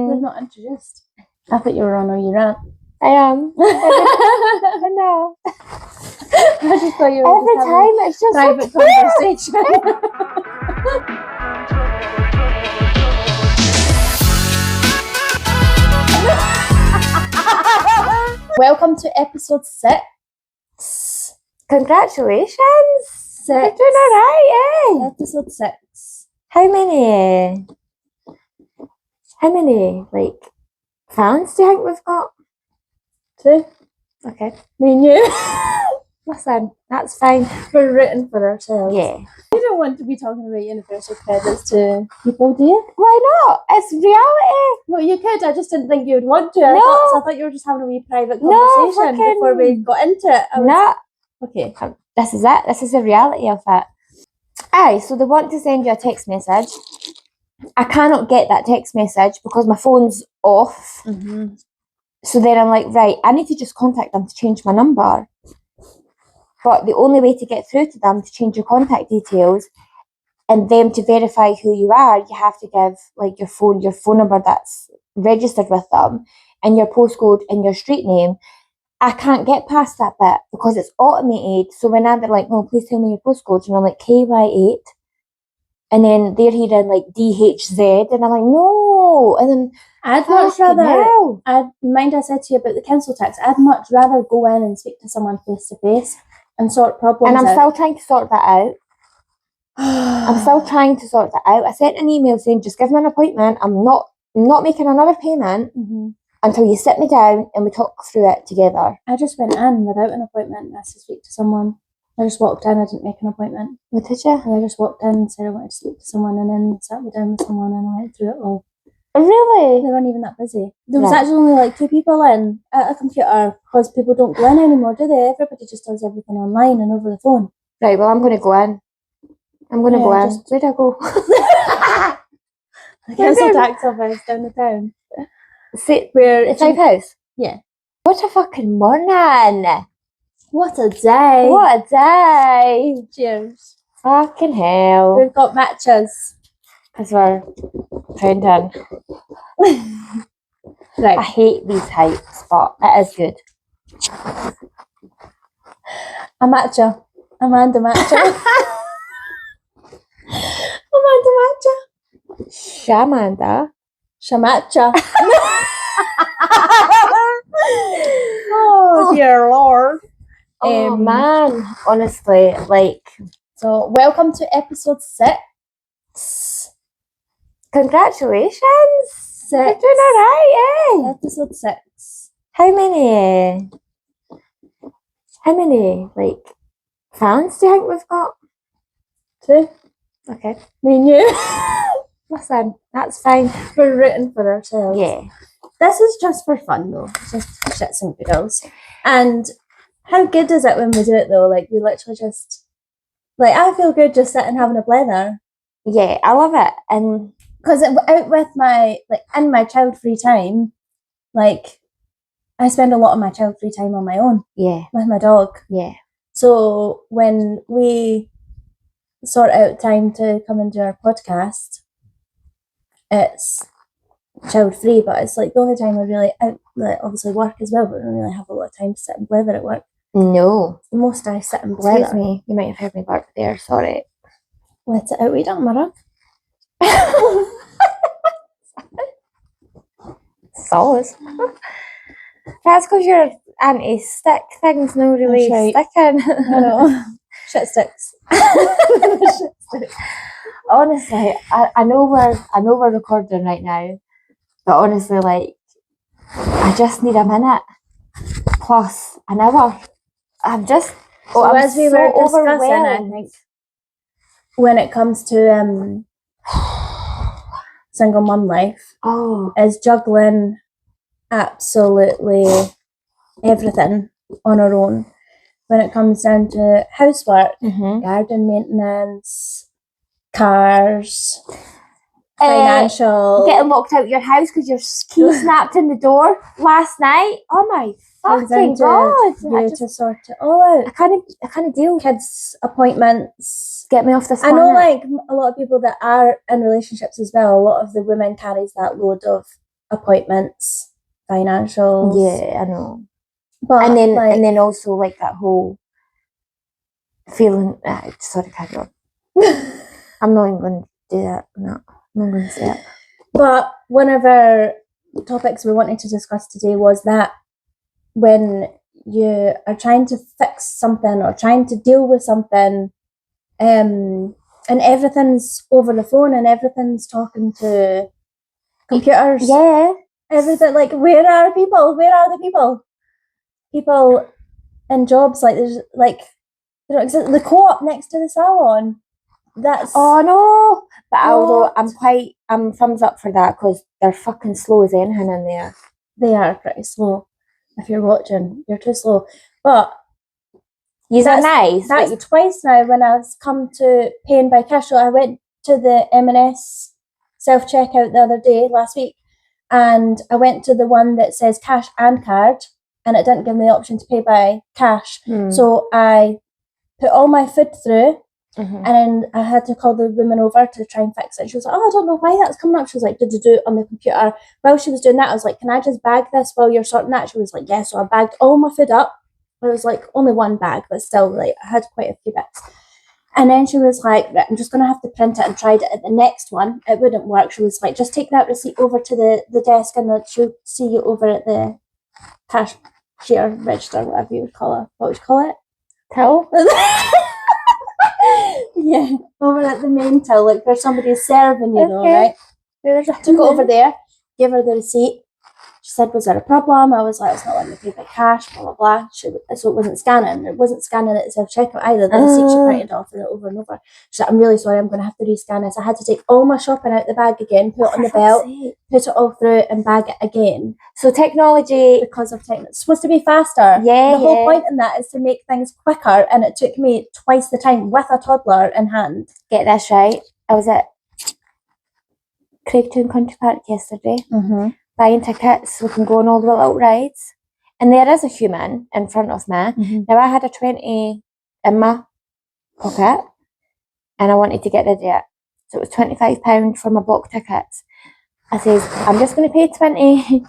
We've not introduced. I thought you were on a rant. I am. I know. I just thought you were Every time it's just private conversation. Welcome to episode 6. Congratulations. You're doing alright, eh? Episode 6. How many like fans do you think we've got? 2. Okay. Me and you. Listen, that's fine. We're rooting for ourselves. Yeah. You don't want to be talking about universal credits to people, do you? Why not? It's reality. Well, you could. I just didn't think you would want to. No. I thought you were just having a wee private conversation before we got into it. No. Okay. This is it. This is the reality of it. Aye, so they want to send you a text message. I cannot get that text message because my phone's off. Mm-hmm. So then I'm like, right, I need to just contact them to change my number. But the only way to get through to them to change your contact details and them to verify who you are, you have to give like your phone number that's registered with them and your postcode and your street name. I can't get past that bit because it's automated. So when they're like, oh, please tell me your postcode, and I'm like KY8, and then they're hearing like DHZ, and I'm like, no. And then I'd much rather, mind I said to you about the council tax, I'd much rather go in and speak to someone face to face and sort problems out. And I'm still trying to sort that out. I sent an email saying, just give me an appointment. I'm not making another payment until you sit me down and we talk through it together. I just went in without an appointment and asked to speak to someone. I just walked in, I didn't make an appointment. What did you? I just walked in and said I wanted to speak to someone and then sat me down with someone and I went through it all. Really? They weren't even that busy. There was actually only like 2 people in at a computer because people don't go in anymore, do they? Everybody just does everything online and over the phone. Right, well, I'm going to go in. Where'd I go? The council tax office down the town. See, where it's Five House? Yeah. What a fucking morning. What a day. What a day. Cheers. Fucking hell. We've got Matchas. Because we're trending. Right. I hate these hypes, but it is good. A matcha. Amanda Matcha. Amanda Matcha. Shamatcha. Oh dear Lord. Oh man, honestly, like. So welcome to episode 6. Congratulations. 6. You're doing alright, eh? Episode 6. How many like fans do you think we've got? 2. Okay. Me and you. Listen, that's fine. We're rooting for ourselves. Yeah. This is just for fun though. It's just for shits and giggles. And how good is it when we do it though? Like we literally just like I feel good just sitting having a blather. Yeah, I love it. And because out with my in my child-free time, like I spend a lot of my child-free time on my own. Yeah. With my dog. Yeah. So when we sort out time to come and do our podcast, it's child-free, but it's like the only time I really obviously work as well, but I don't really have a lot of time to sit and blather at work. No. The most I sit and blather. Excuse me, you might have heard me bark there, sorry. Let it out, we don't matter. Sauce. That's because your anti-stick thing's not really sticking. I know. Shit sticks. Shit sticks. Honestly, I know we're recording right now, but honestly, like, I just need a minute plus an hour. I'm just as we were discussing, I think when it comes to single mum life, is juggling absolutely everything on our own. When it comes down to housework, garden maintenance, cars, financial, getting locked out your house because your key snapped in the door last night. Oh my fucking god! You to sort it all out. I can't deal. Kids' appointments. Get me off this planet. I know, like a lot of people that are in relationships as well. A lot of the women carries that load of appointments, financials. Yeah, I know. But And like, then also like that whole feeling. Sorry, carry on. I'm not even going to do that. No, I'm not going to say it. But one of our topics we wanted to discuss today was that when you are trying to fix something or trying to deal with something, and everything's over the phone and everything's talking to computers. Yeah. Everything, like, where are people? Where are the people? People in jobs, like, there's, like, they don't exist. The co-op next to the salon. That's... Oh, no. But although I'm thumbs up for that because they're fucking slow as anything in there. They are pretty slow. If you're watching, you're too slow. But These are nice. That's twice now when I've come to paying by cash. So I went to the M&S self-checkout the other day, last week, and I went to the one that says cash and card, and it didn't give me the option to pay by cash. So I put all my food through, and then I had to call the woman over to try and fix it. She was like, I don't know why that's coming up. She was like, did you do it on the computer? While she was doing that, I was like, can I just bag this while you're sorting that? She was like, yeah. So I bagged all my food up. It was like only one bag, but still, like, I had quite a few bits. And then she was like, right, I'm just going to have to print it, and tried it at the next one. It wouldn't work. She was like, just take that receipt over to the desk, and she'll see you over at the cashier register, whatever you would call her. What would you call it? Till? Yeah, over at the main till, like where somebody's serving you, though, right? Took it over there, gave her the receipt. She said, was there a problem? I was like, it's not letting me pay by cash, blah, blah, blah. So it wasn't scanning. It wasn't scanning at the self-checkout either. The receipt she printed off it over and over. She said, I'm really sorry, I'm going to have to rescan this. I had to take all my shopping out the bag again, put it on the belt, put it all through and bag it again. So technology... Because of technology. It's supposed to be faster. Yeah, The whole point in that is to make things quicker, and it took me twice the time with a toddler in hand. Get this right. I was at Craigtown Country Park yesterday. Buying tickets so we can go on all the little rides, and there is a human in front of me. Now I had a 20 in my pocket and I wanted to get rid of it, so it was £25 for my block tickets. I says, I'm just going to pay 20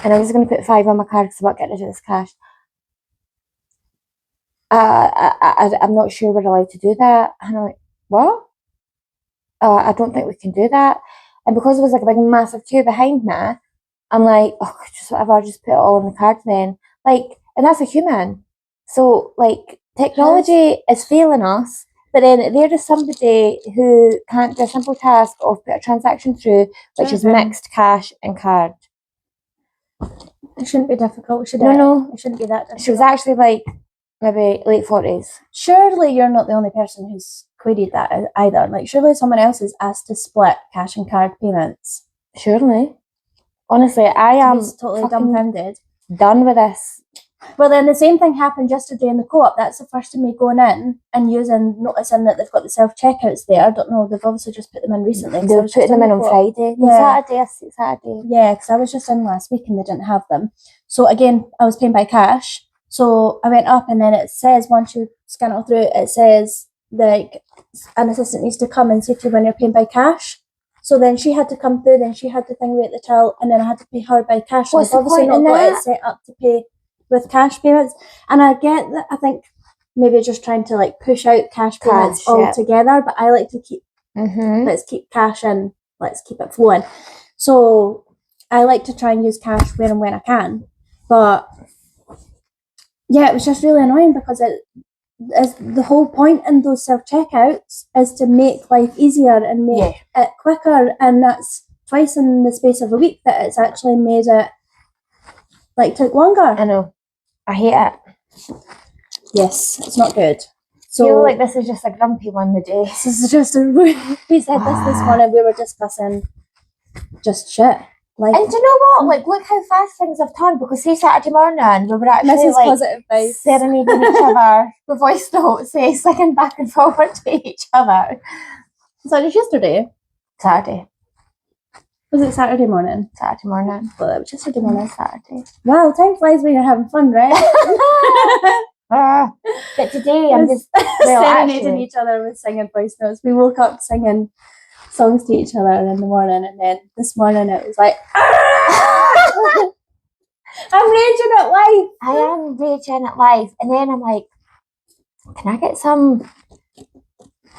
and I'm just going to put 5 on my card because I want to get rid of this cash. I'm not sure we're allowed to do that. And I'm like, what? I don't think we can do that. And because there was like a big massive queue behind me, I'm like, oh, just whatever, I'll just put it all on the card then. Like, and that's a human. So, like, technology is failing us, but then there is somebody who can't do a simple task of put a transaction through, which is mixed cash and card. It shouldn't be difficult. It shouldn't be that difficult. She was actually like, maybe late 40s. Surely you're not the only person who's queried that either. Like, surely someone else is asked to split cash and card payments. Surely. Honestly, I am totally dumbfounded. Done with this. Well, then the same thing happened yesterday in the co-op. That's the first of me going in and noticing that they've got the self-checkouts there. I don't know, they've obviously just put them in recently. They were putting them in on Friday. Yeah. Saturday. Yeah, because I was just in last week and they didn't have them. So again, I was paying by cash. So I went up, and then it says, once you scan it all through, it says, like, an assistant needs to come and see to you when you're paying by cash. So then she had to come through, then she had the thing at the till, and then I had to pay her by cash. What's so I've obviously not got it set up to pay with cash payments. And I get that, I think maybe just trying to like push out cash payments altogether, but I like to keep, let's keep cash in, let's keep it flowing. So I like to try and use cash where and when I can. But yeah, it was just really annoying because the whole point in those self-checkouts is to make life easier and make it quicker, and that's twice in the space of a week that it's actually made it like took longer. I know. I hate it. Yes, it's not good. So I feel like this is just a grumpy one today. This is just we said this morning, we were discussing just shit. Like, and do you know what? Like, look how fast things have turned, because say Saturday morning we were actually Mrs. like Positive Vibes serenading each other with voice notes, singing back and forward to each other. Was that just yesterday? Saturday. Was it Saturday morning? Saturday morning. Well, it was yesterday morning. Saturday. Wow, time flies when you're having fun, right? But today I'm just serenading each other with singing voice notes. We woke up singing songs to each other in the morning, and then this morning it was like I'm raging at life. I am raging at life. And then I'm like, can I get some,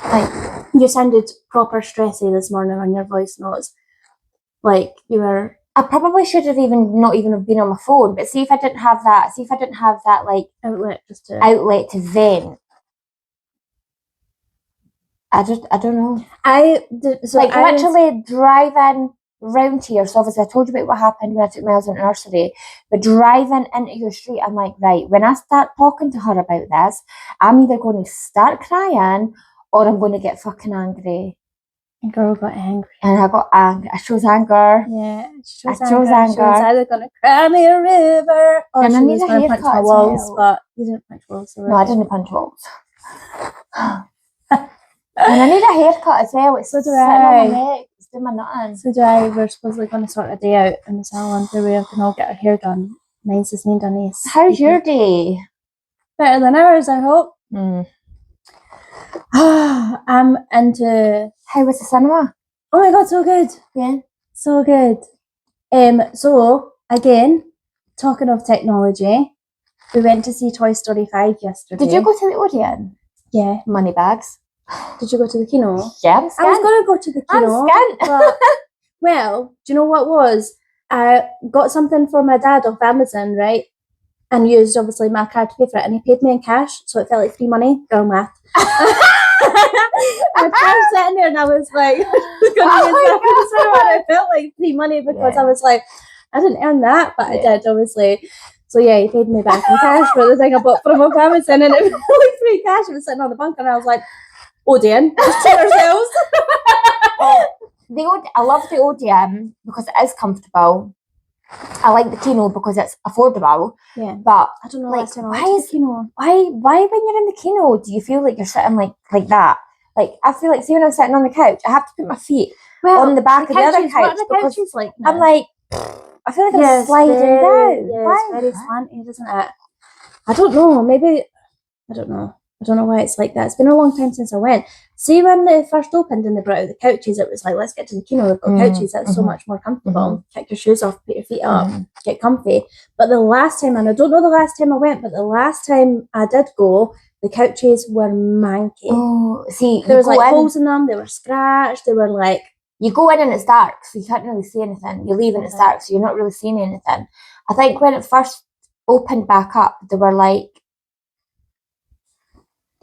like... You sounded proper stressy this morning on your voice notes. Like you were... I probably should have not even have been on my phone, but see if I didn't have that, like outlet to vent. I don't know. Literally driving round here. So obviously I told you about what happened when I took Miles into nursery. But driving into your street, I'm like, right, when I start talking to her about this, I'm either going to start crying or I'm going to get fucking angry. And girl got angry. And I got angry. I chose anger. Yeah, I chose anger. She was either going to cry me a river or and she was going to punch my walls. But you didn't punch walls. No, I didn't punch walls. And I need a haircut as well. It's so do sitting on my neck. It's doing my nothing. So do I. We're supposedly going to sort a day out in the salon where we can all get our hair done. Mine's is made on Ace. How's your day? Better than ours, I hope. I'm into... How was the cinema? Oh my god, so good. Yeah. So good. So, again, talking of technology, we went to see Toy Story 5 yesterday. Did you go to the Odeon? Yeah. Money bags. Did you go to the kino? Yeah, I'm scanned. I was going to go to the kino. But, well, do you know what was? I got something for my dad off Amazon, right? And used, obviously, my card to pay for it. And he paid me in cash, so it felt like free money. Girl math. I was sitting there and I was like, I felt like free money because I was like, I didn't earn that, but I did, obviously. So yeah, he paid me back in cash for the thing I bought from off Amazon, and it was like free cash. It was sitting on the bunker, and I was like, Odeon, just treat ourselves. I love the Odeon because it is comfortable. I like the kino because it's affordable. Yeah. But I don't know, like, why when you're in the kino do you feel like you're sitting like that? Like, I feel like, see, when I'm sitting on the couch, I have to put my feet on the back of the other couch because like I'm like, I feel like I'm sliding down. Yeah, it's very slanty, isn't it? I don't know. Maybe, I don't know. I don't know why it's like that. It's been a long time since I went. See, when they first opened and they brought out the couches, it was like, let's get to the kino. They've got couches that's so much more comfortable. Kick your shoes off, put your feet up, get comfy. But the last time, and I don't know the last time I went, but the last time I did go, the couches were manky. Oh, see, there was like holes in them. They were scratched. They were like... You go in and it's dark, so you can't really see anything. You leave and it's dark, so you're not really seeing anything. I think when it first opened back up, there were like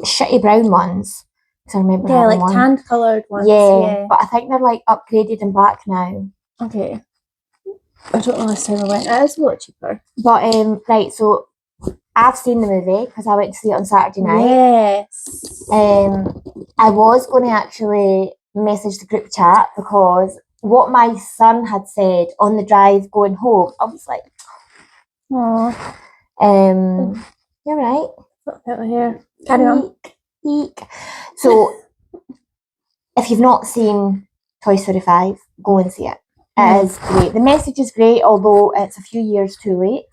shitty brown ones. I remember having like tan coloured ones. Yeah, but I think they're like upgraded and black now. Okay. I don't know last time I went. It is a lot cheaper. But right, so I've seen the movie because I went to see it on Saturday night. Yes. I was going to actually message the group chat because what my son had said on the drive going home, I was like, oh, you're right. Out here. Carry on. Eek. So, if you've not seen Toy Story 5, go and see it. It is great. The message is great, although it's a few years too late.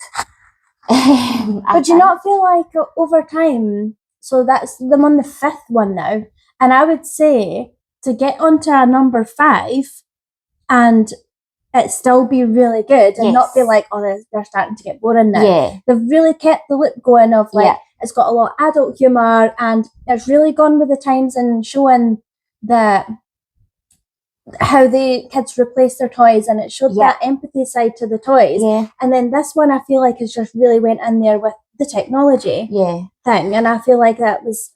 But do you not feel like over time, so I'm on the 5th one now, and I would say to get onto a number 5 and it still be really good and not be like, oh, they're starting to get boring now. Yeah. They've really kept the loop going of like, it's got a lot of adult humour and it's really gone with the times and showing how the kids replace their toys, and it showed that empathy side to the toys. Yeah. And then this one I feel like has just really went in there with the technology thing, and I feel like it's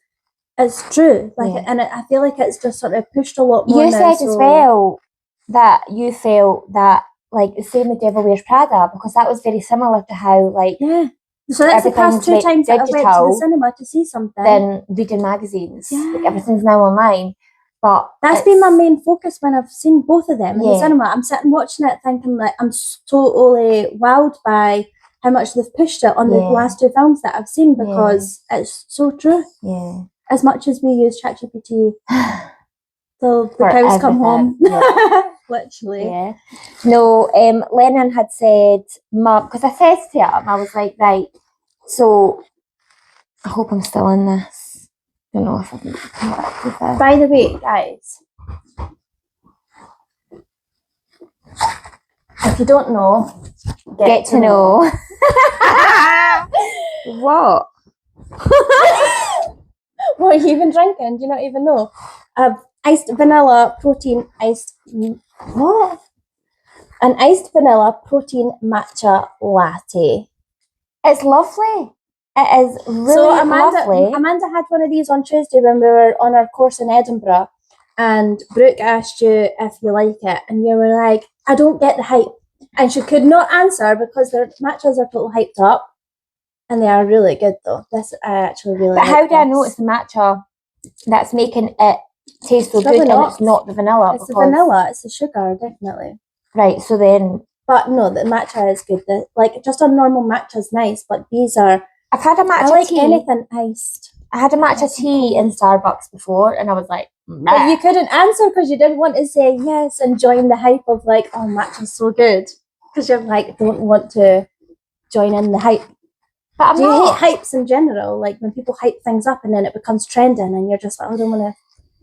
true. Like, and I feel like it's just sort of pushed a lot more. You said as well that you felt that like the same with Devil Wears Prada, because that was very similar to how like so that's the past 2 times that I went to the cinema to see something. Then reading magazines, like everything's now online. But that's been my main focus when I've seen both of them in the cinema. I'm sitting watching it thinking like I'm totally wowed by how much they've pushed it on the last 2 films that I've seen, because it's so true. Yeah. As much as we use ChatGPT till the cows come home. Literally. Yeah. No, Lennon had said, Mum, because I said to him, I was like, right, so I hope I'm still in this. I don't know if I can come back with that. By the way, guys, if you don't know, Get to know. What? What are you even drinking? Do you not even know? Iced vanilla protein what? An iced vanilla protein matcha latte. It's lovely. It is really lovely. Amanda had one of these on Tuesday when we were on our course in Edinburgh, and Brooke asked you if you like it, and you were like, I don't get the hype. And she could not answer because their matchas are totally hyped up, and they are really good though. This I actually really But like. how do I know it's the matcha that's making it taste so good and it's not the vanilla? It's the vanilla, it's the sugar, definitely. Right, so then... But no, the matcha is good. Just a normal matcha is nice, but these are... I've had a matcha I like tea. anything iced. I had a matcha tea in Starbucks before, and I was like, nah. But you couldn't answer because you didn't want to say yes and join the hype of like, oh, matcha's so good. Because you're like, don't want to join in the hype. But Do you hate hypes in general? Like when people hype things up and then it becomes trending and you're just like, oh, I don't want to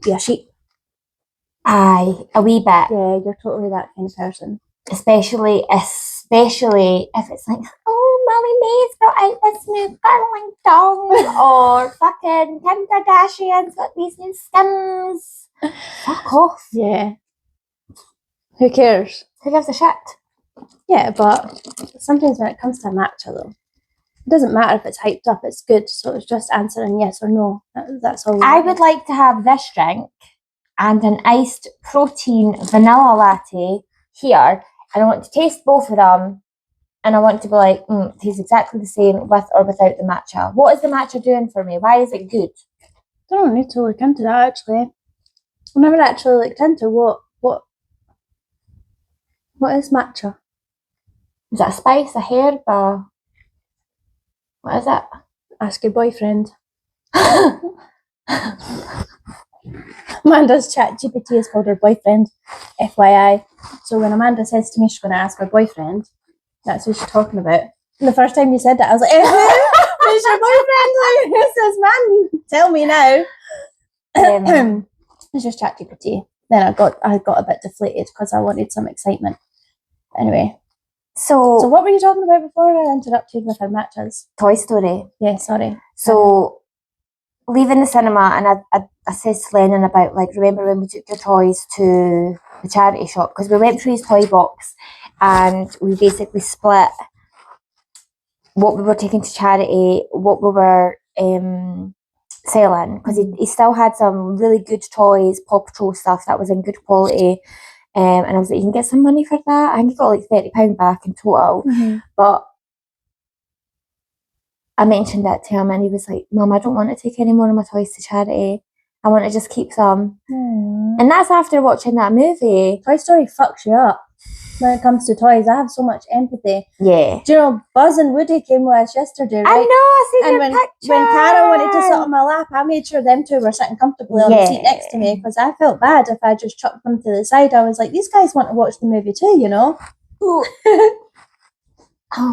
be a sheep. Aye, a wee bit. Yeah, you're totally that kind of person. Especially if it's like, oh, Molly May's got out this new curling dong, or fucking Kim Kardashian's got these new Skims. Fuck off. Yeah. Who cares? Who gives a shit? Yeah, but sometimes when it comes to matcha though, it doesn't matter if it's hyped up, it's good. So it's just answering yes or no. That's all. I would like to have this drink and an iced protein vanilla latte here, and I want to taste both of them, and I want to be like, it tastes exactly the same with or without the matcha. What is the matcha doing for me? Why is it good? I don't need to look into that actually. I've never actually looked into what is matcha. Is it a spice, a herb, or what is it? Ask your boyfriend. Amanda's ChatGPT is called her boyfriend, FYI. So when Amanda says to me she's going to ask her boyfriend, that's who she's talking about. And the first time you said that, I was like, who's your boyfriend? Like, who's this man? Tell me now. It's just ChatGPT. Then I got a bit deflated because I wanted some excitement. Anyway. So what were you talking about before I interrupted with our matchas? Toy Story. Yeah, sorry. So leaving the cinema, and I said to Lennon about, like, remember when we took your toys to the charity shop? Because we went through his toy box and we basically split what we were taking to charity, what we were selling, because he still had some really good toys, Paw Patrol stuff that was in good quality. And I was like, you can get some money for that. I think he got like £30 back in total. Mm-hmm. But I mentioned that to him, and he was like, Mum, I don't want to take any more of my toys to charity. I want to just keep some. And that's after watching that movie. Toy Story fucks you up when it comes to toys. I have so much empathy. Yeah. Do you know, Buzz and Woody came with us yesterday, right? I know, I see your picture. When Cara wanted to sit on my lap, I made sure them two were sitting comfortably on the seat next to me, because I felt bad if I just chucked them to the side. I was like, these guys want to watch the movie too, you know? Oh,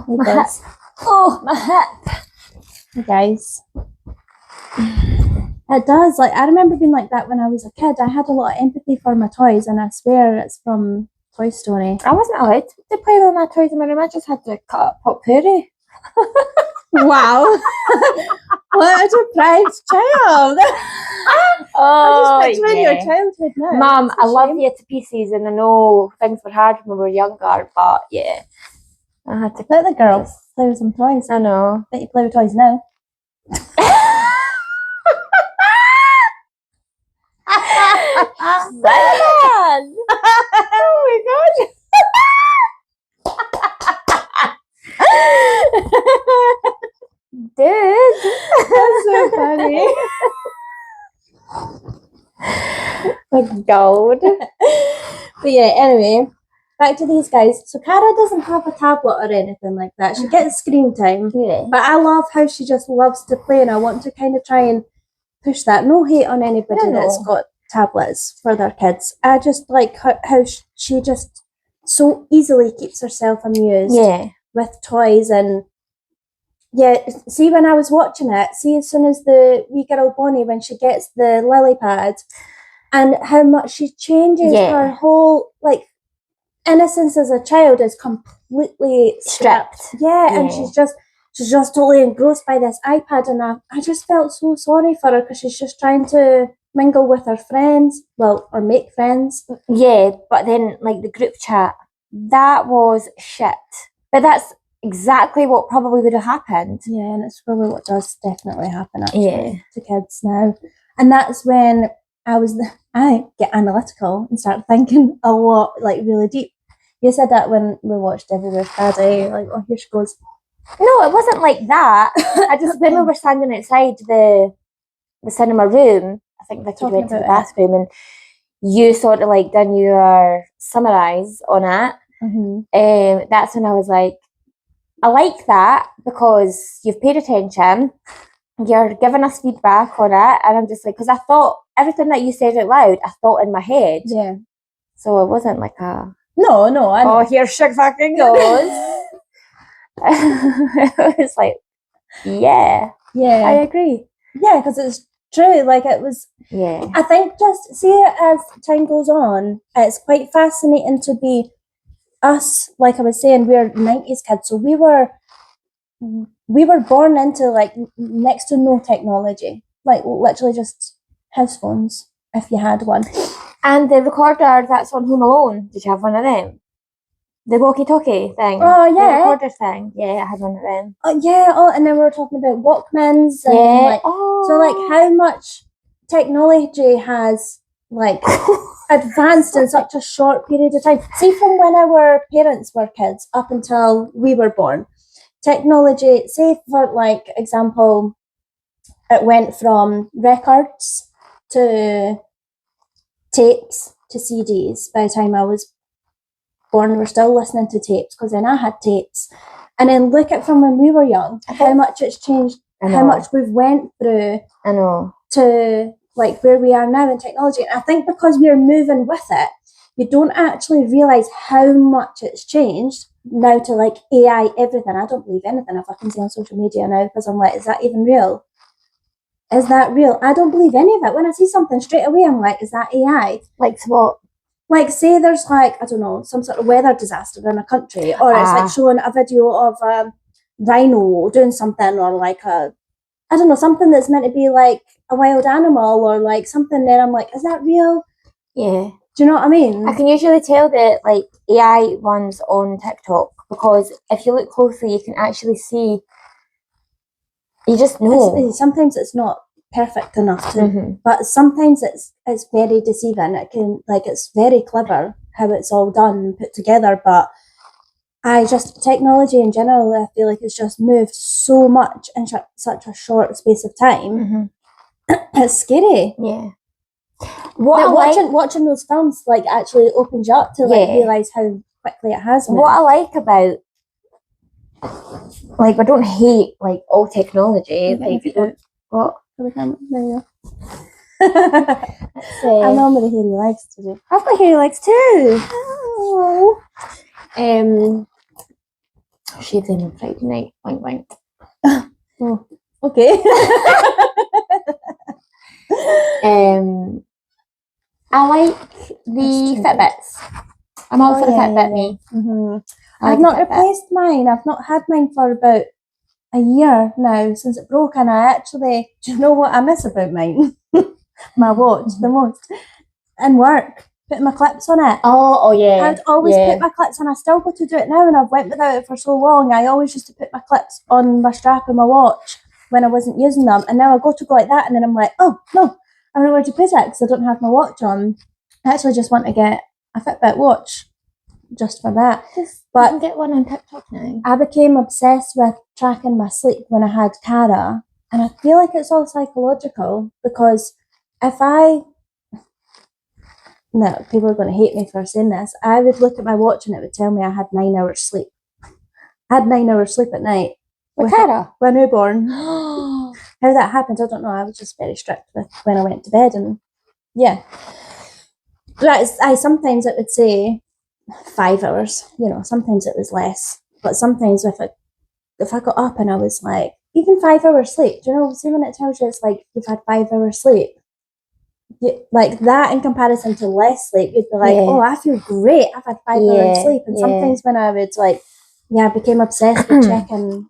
my hip. Oh, my hip. Hey guys. It does. Like, I remember being like that when I was a kid. I had a lot of empathy for my toys, and I swear it's from Toy Story. I wasn't allowed to play with my toys in my room. I just had to cut up potpourri. Wow. What a deprived child. Oh, I just picture your childhood now. Mum, I love you to pieces, and I know things were hard when we were younger, but yeah. I had to let the girls play with some toys. I know. Bet you play with toys now. Simon! Oh my god! Dude, that's so funny. Like gold. But yeah, anyway, back to these guys. So Cara doesn't have a tablet or anything like that. She gets screen time. Yeah. But I love how she just loves to play, and I want to kind of try and push that. No hate on anybody that's got tablets for their kids. I just like how she just so easily keeps herself amused with toys. And see, when I was watching it, see, as soon as the wee girl Bonnie, when she gets the lily pad, and how much she changes her whole, like, innocence as a child is completely stripped. Yeah, and she's just totally engrossed by this iPad, and I just felt so sorry for her because she's just trying to mingle with her friends, or make friends. Yeah, but then like the group chat, that was shit. But that's exactly what probably would have happened. Yeah, and it's probably what does definitely happen actually to kids now. And that's when I get analytical and start thinking a lot, like really deep. You said that when we watched Devil Wears Prada, like, oh, here she goes. No, it wasn't like that. I just, when we were standing outside the cinema room, I think Vicky went to the bathroom and you sort of like done your summarise on it. That's when I was like, I like that because you've paid attention, you're giving us feedback on it, and I'm just like, because I thought everything that you said out loud, I thought in my head. Yeah. So it wasn't like a no. Here she fucking goes. It was like, yeah, I agree. Yeah, because it's true. Like it was. Yeah. I think just see as time goes on, it's quite fascinating to be us. Like I was saying, we're 90s kids, so we were born into like next to no technology, like literally just house phones if you had one. And the recorder that's on Home Alone, did you have one of them? The walkie-talkie thing. Oh yeah, the recorder thing. Yeah, I had one of them. And then we were talking about Walkmans. And, so like how much technology has like advanced in such a short period of time. See, from when our parents were kids up until we were born, technology, say for like example, it went from records to tapes to CDs. By the time I was born, we're still listening to tapes because then I had tapes. And then look at from when we were young, how much it's changed, how much we've went through. I know. To like where we are now in technology. And I think because we're moving with it, you don't actually realise how much it's changed now to like AI everything. I don't believe anything I fucking see on social media now because I'm like, is that even real? Is that real? I don't believe any of it. When I see something straight away, I'm like, is that AI? Like what? Like say there's like, I don't know, some sort of weather disaster in a country, or it's like showing a video of a rhino doing something, or like I don't know, something that's meant to be like a wild animal or like something, then I'm like, is that real? Yeah. Do you know what I mean? I can usually tell that like AI ones on TikTok because if you look closely, you can actually see. You just know. Sometimes it's not perfect enough to, but sometimes it's very deceiving. It can it's very clever how it's all done and put together, but technology in general, I feel like it's just moved so much in such a short space of time. It's scary. Yeah. Watching those films like actually opens you up to like realise how quickly it has moved. What I like about like I don't hate like all technology. Like what? There you go. I know the hairy legs today. I've got hairy legs too. Oh. Shaved them on Friday night. Wink, wink. Oh, okay. I like the Fitbits. I'm all for the Fitbit, me. I've not replaced mine. I've not had mine for about a year now since it broke, and I actually, do you know what I miss about mine? My watch the most. In work, putting my clips on it. Oh yeah. I'd always put my clips, and I still go to do it now, and I've went without it for so long. I always used to put my clips on my strap of my watch when I wasn't using them, and now I go to go like that, and then I'm like, oh no, I don't know where to put it because I don't have my watch on. I actually just want to get a Fitbit watch just for that. But you can get one on TikTok now. I became obsessed with tracking my sleep when I had Cara, and I feel like it's all psychological because no, people are going to hate me for saying this. I would look at my watch and it would tell me I had 9 hours sleep. I had 9 hours sleep at night. With Cara? With a newborn. How that happened, I don't know. I was just very strict with when I went to bed, and yeah. Sometimes it would say 5 hours, sometimes it was less. But sometimes if I got up and I was like, even 5 hours sleep, do you know, see when it tells you it's like you've had 5 hours sleep? like that in comparison to less sleep, you'd be like, Yeah. oh, I feel great. I've had 5 hours sleep. And sometimes when I would I became obsessed with checking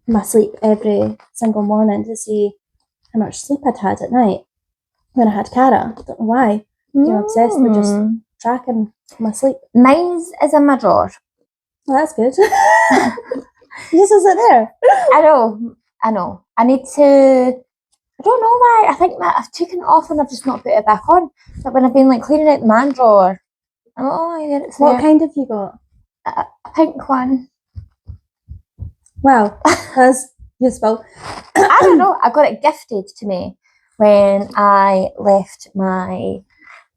my sleep every single morning to see how much sleep I'd had at night when I had Cara. I don't know why. Became obsessed with just tracking my sleep. Mine's is in my drawer. Well, that's good. Just is it there? I know. I need to. I don't know why. I think that I've taken it off and I've just not put it back on. But when I've been like cleaning out the man drawer, I'm like, oh yeah, it's What there. kind have you got? A pink one. Wow, that's useful. I don't know. I got it gifted to me when I left my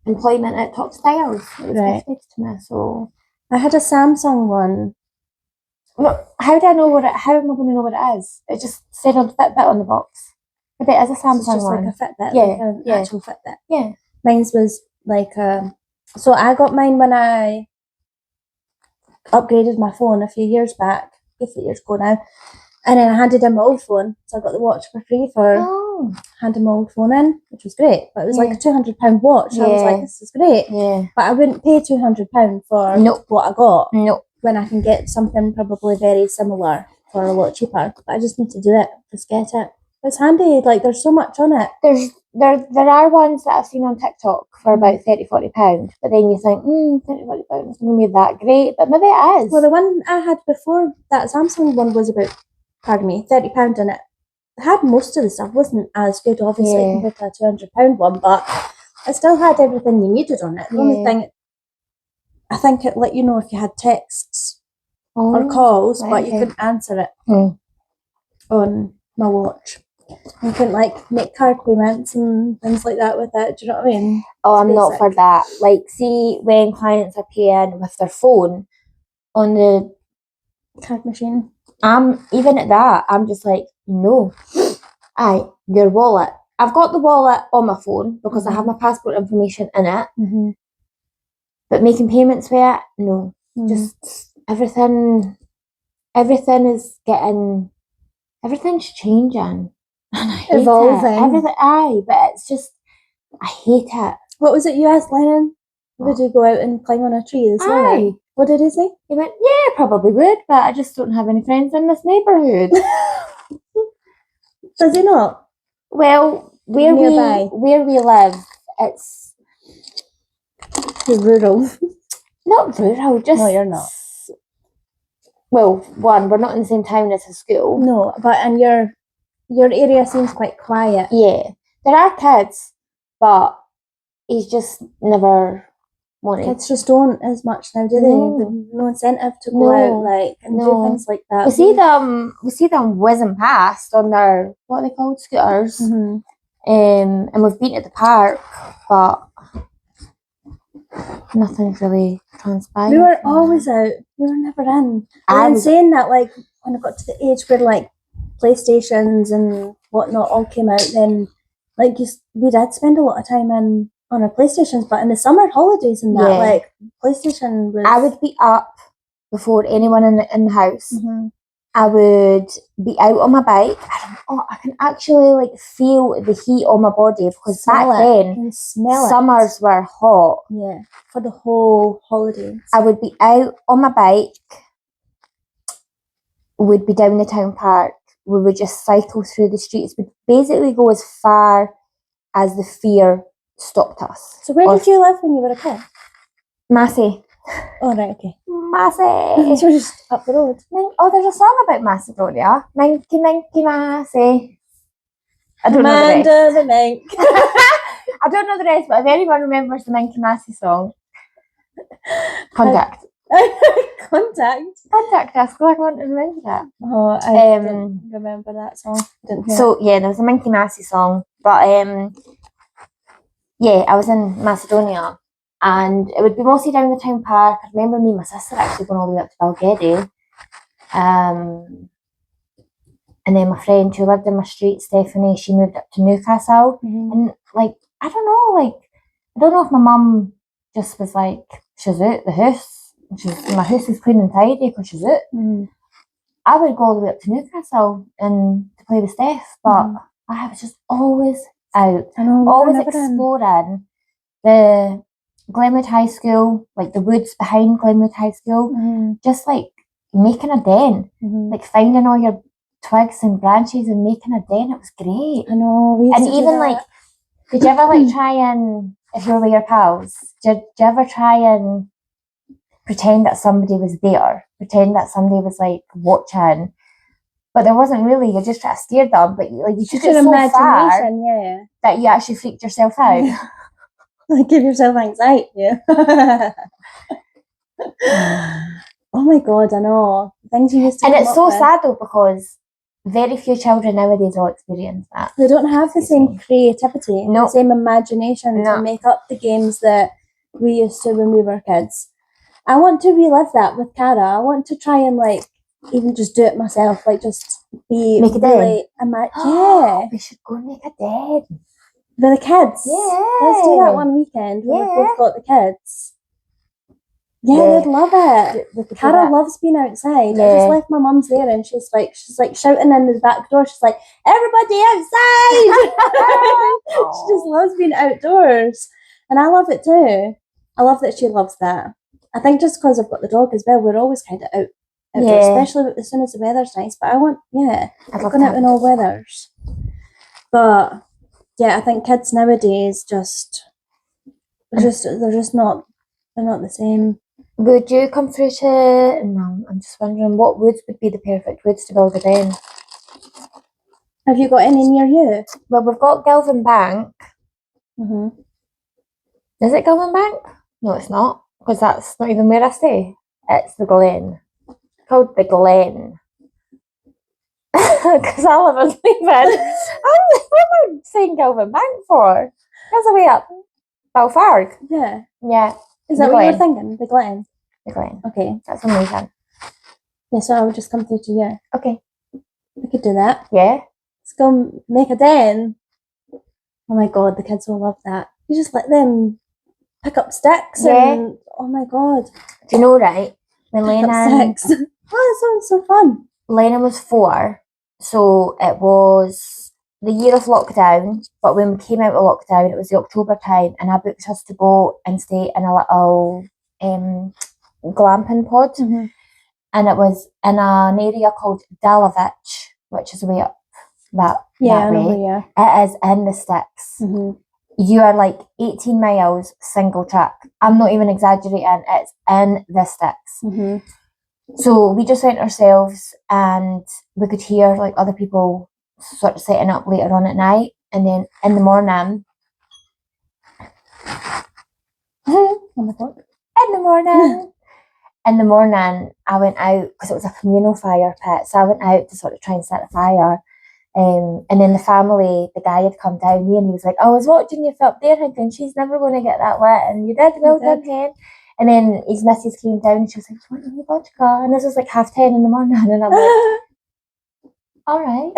employment at Top Styles. It was gifted to me. So I had a Samsung one. No, how do I know what it? How am I going to know what it is? It just said on Fitbit on the box. Maybe it is a Samsung It's just one. like a Fitbit, Yeah, like an yeah. actual Fitbit. Yeah. Mine's was like so I got mine when I upgraded my phone a few years back, a few years ago now, and then I handed in my old phone, so I got the watch for free for handing my old phone in, which was great. But it was like a £200 watch. I was like, this is great. Yeah. But I wouldn't pay £200 for what I got. When I can get something probably very similar for a lot cheaper. But I just need to do it. Just get it. It's handy. Like, there's so much on it. There are ones that I've seen on TikTok for about £30-40, but then you think, £30-40 is going to be that great, but maybe it is. Well, the one I had before, that Samsung one, was about, £30 in it. It had most of the stuff. Wasn't as good, obviously, compared to a £200 one, but it still had everything you needed on it. The only thing, I think it let you know if you had texts or calls, but you couldn't answer it on my watch. You couldn't make card payments and things like that with it. Do you know what I mean? Oh, I'm not for that. Like, see, when clients are paying with their phone on the card machine, even at that, I'm just like, no. Your wallet. I've got the wallet on my phone because I have my passport information in it. But making payments with it, no. Just everything is getting, everything's changing. And I hate evolving. Everything, but it's just, I hate it. What was it you asked Lennon? Would you go out and climb on a tree this morning? What did he say? He went, yeah, probably would, but I just don't have any friends in this neighbourhood. Does he not? Well, where we live, it's rural. Not rural, just... No, you're not. Well, one, we're not in the same town as a school. No, and your area seems quite quiet. Yeah. There are kids, but he's just never wanted. Kids just don't as much now, do they? There's no incentive to go out and do things like that. We see them whizzing past on their, what are they called, scooters. And we've been to the park, but nothing's really transpired. We were always out. We were never in. And saying that, when I got to the age where PlayStations and whatnot all came out, then we did spend a lot of time on our PlayStations, but in the summer holidays and that, PlayStation was... I would be up before anyone in the house. I would be out on my bike. I can actually feel the heat on my body because back then summers were hot. Yeah, for the whole holidays. I would be out on my bike. We'd be down the town park. We would just cycle through the streets. We'd basically go as far as the fear stopped us. So where did you live when you were a kid? Massey. Oh, right, okay. Massey. So just up the road. Oh, there's a song about Macedonia. Minky, Minky, Massey. I don't know the rest. The Mink. I don't know the rest, but if anyone remembers the Minky Massey song, contact. Contact us. I want to remember that. Oh, I don't remember that song. There was a Minky Massey song, but I was in Macedonia. And it would be mostly down the town park. I remember me and my sister actually going all the way up to Balgeddy. And then my friend who lived in my street, Stephanie, she moved up to Newcastle. And I don't know if my mum just was like, she's out the house. My house is clean and tidy because she's out. I would go all the way up to Newcastle and to play with Steph, but I was just always out. I know, Always exploring the Glenwood High School, like the woods behind Glenwood High School, just like making a den, like finding all your twigs and branches and making a den. It was great. I know. And even like, did you ever like try and, if you were with your pals, did you ever try and pretend that somebody was there, pretend that somebody was like watching, but there wasn't really? You just try to scare them, but like you took it so far that you actually freaked yourself out. Like give yourself anxiety. Oh my god, I know. Things you used to. And it's so sad though, because very few children nowadays will experience that. They don't have the same creativity, the same imagination to make up the games that we used to when we were kids. I want to relive that with Cara. I want to try and like even just do it myself, like just be make a really yeah. We should go and make a den with the kids. Yeah, let's do that one weekend when we've both got the kids. Yeah, they'd love it. Cara loves being outside. I just left my mum's there, and she's like shouting in the back door. She's like, "Everybody outside!" She just loves being outdoors, and I love it too. I love that she loves that. I think just because I've got the dog as well, we're always kind of outdoors, especially as soon as the weather's nice. But I want, I've gone out in all weathers. But yeah, I think kids nowadays they're not the same. Would you come through to? No, I'm just wondering what woods would be the perfect woods to build a den. Have you got any near you? Well, we've got Galvin Bank. Is it Galvin Bank? No, it's not, because that's not even where I stay. It's the Glen. It's called the Glen. Because I live in Leaven. What am I saying Galvin Bank for? That's the way up Balfarg. Yeah. Yeah. Is that what you were thinking? The Glen? The Glen. Okay. That's amazing. Yeah, so I would just come through to you. Okay. We could do that. Yeah. Let's go make a den. Oh my god, the kids will love that. You just let them pick up sticks and oh my god. Do you know, right? When Lena sticks. Oh, that sounds so fun. Lena was 4, so it was the year of lockdown, but when we came out of lockdown, it was the October time, and I booked us to go and stay in a little glamping pod, and it was in an area called Dalavich, which is way up that way. It is in the sticks. You are like 18 miles single track. I'm not even exaggerating. It's in the sticks. So we just went ourselves, and we could hear like other people sort of setting up later on at night, and then in the morning, I went out because it was a communal fire pit. So I went out to sort of try and set a fire. And then the guy had come down here, and he was like, "I was watching you up there thinking she's never going to get that lit, and you did well done, hen." And then his missus came down, and she was like, "Do you want any vodka?" And this was like 10:30 in the morning, and I'm like, "All right,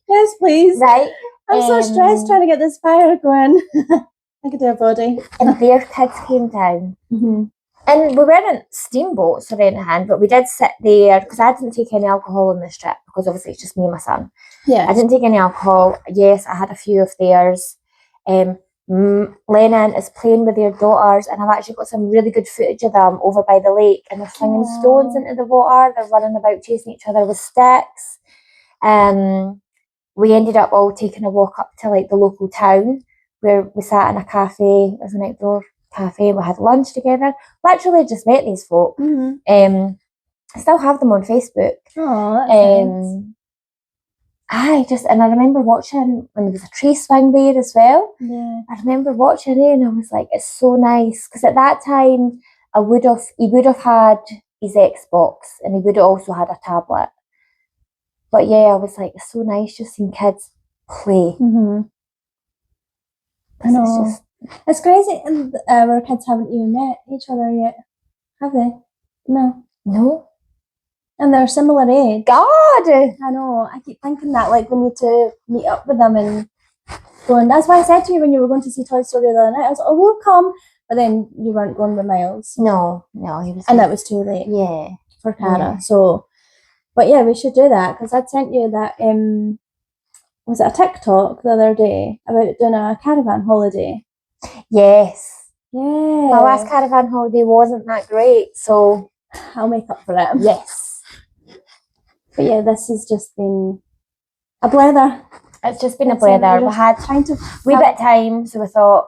yes, please." Right? I'm so stressed trying to get this fire going. I could do a body. And their kids came down. And we weren't steamboats or anything, but we did sit there, because I didn't take any alcohol on this trip, because obviously it's just me and my son. Yeah. I didn't take any alcohol. Yes, I had a few of theirs. Lennon is playing with their daughters, and I've actually got some really good footage of them over by the lake, and they're slinging stones into the water. They're running about chasing each other with sticks. We ended up all taking a walk up to like the local town, where we sat in a cafe. It was an outdoor cafe. We had lunch together. Literally just met these folk. I still have them on Facebook. Oh, nice. I remember watching when there was a tree swing there as well. Yeah. I remember watching it, and I was like, it's so nice, because at that time he would have had his Xbox, and he would have also had a tablet. But yeah, I was like, it's so nice just seeing kids play. I know. It's crazy, and our kids haven't even met each other yet, have they? No. And they're similar age. God! I know. I keep thinking that, like, we need to meet up with them and go. And that's why I said to you when you were going to see Toy Story the other night, I was like, "Oh, we'll come," but then you weren't going with Miles. No, he was. And that was too late. Yeah. For Cara. So, but yeah, we should do that, because I'd sent you that was it a TikTok the other day about doing a caravan holiday? Yes. Yeah. My last caravan holiday wasn't that great, so I'll make up for it. yes. But yeah, this has just been a blather. It's just been a That's it, blather. we're We just had trying to wee bit of time, so we thought,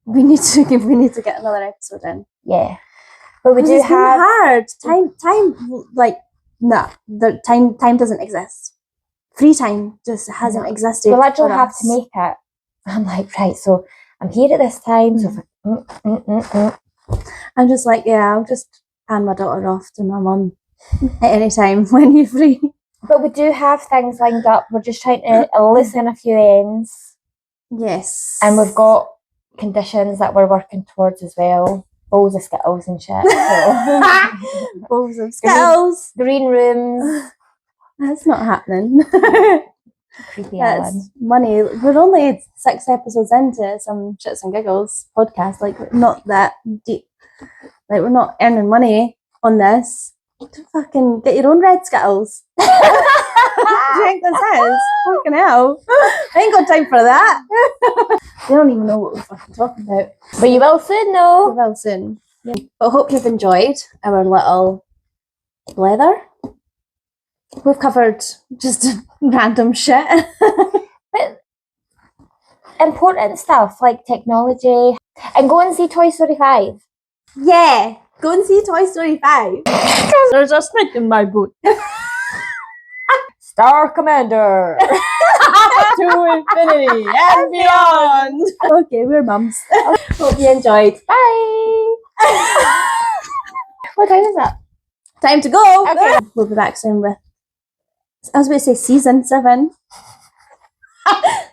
we need to get another episode in. yeah. But we 'Cause do it's been have hard. Time like nah, the time doesn't exist. Free time just hasn't No. existed. we literally for have us. to make it. I'm like, right, so I'm here at this time, so it's like, I'm just like, yeah, I'll just hand my daughter off to my mum at any time when you're free. But we do have things lined up. We're just trying to loosen a few ends. Yes. And we've got conditions that we're working towards as well. Bowls of Skittles and shit. So. Bowls of Skittles. Green rooms. That's not happening. Creepy That's Alan. money. We're only 6 episodes into some Shits and Giggles podcast. Like, we're not that deep. Like, we're not earning money on this. Fucking get your own red Skittles. What do you think this is? Fucking hell. I ain't got time for that. They don't even know what we're fucking talking about. But you will soon, We though. will soon. Yeah. But I hope you've enjoyed our little blather. We've covered just random shit. But important stuff like technology. And go and see Toy Story 5. Yeah, go and see Toy Story 5. There's a snake in my boot. Star Commander. To infinity and beyond. Okay, we're mums. Hope you enjoyed. Bye. What time is it? Time to go. Okay. We'll be back soon with, I was going to say season 7.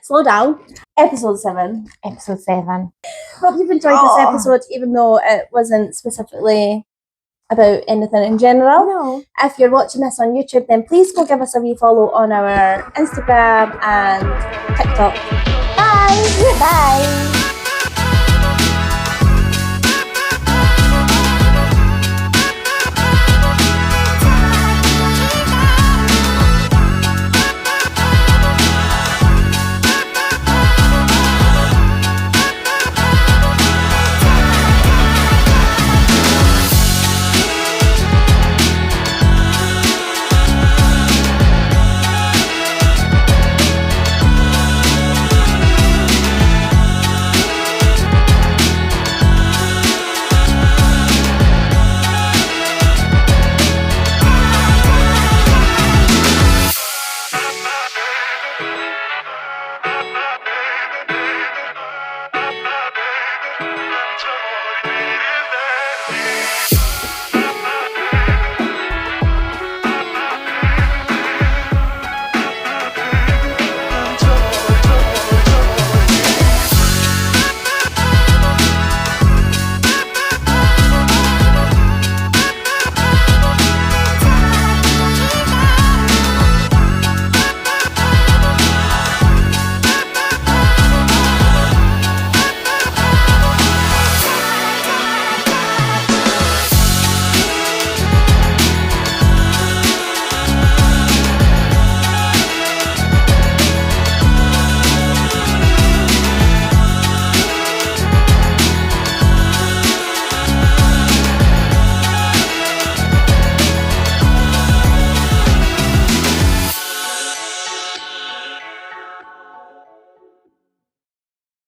Slow down. Episode 7. Episode 7. Hope you've enjoyed this episode, even though it wasn't specifically about anything in general. No. If you're watching this on YouTube, then please go give us a wee follow on our Instagram and TikTok. Bye! Bye.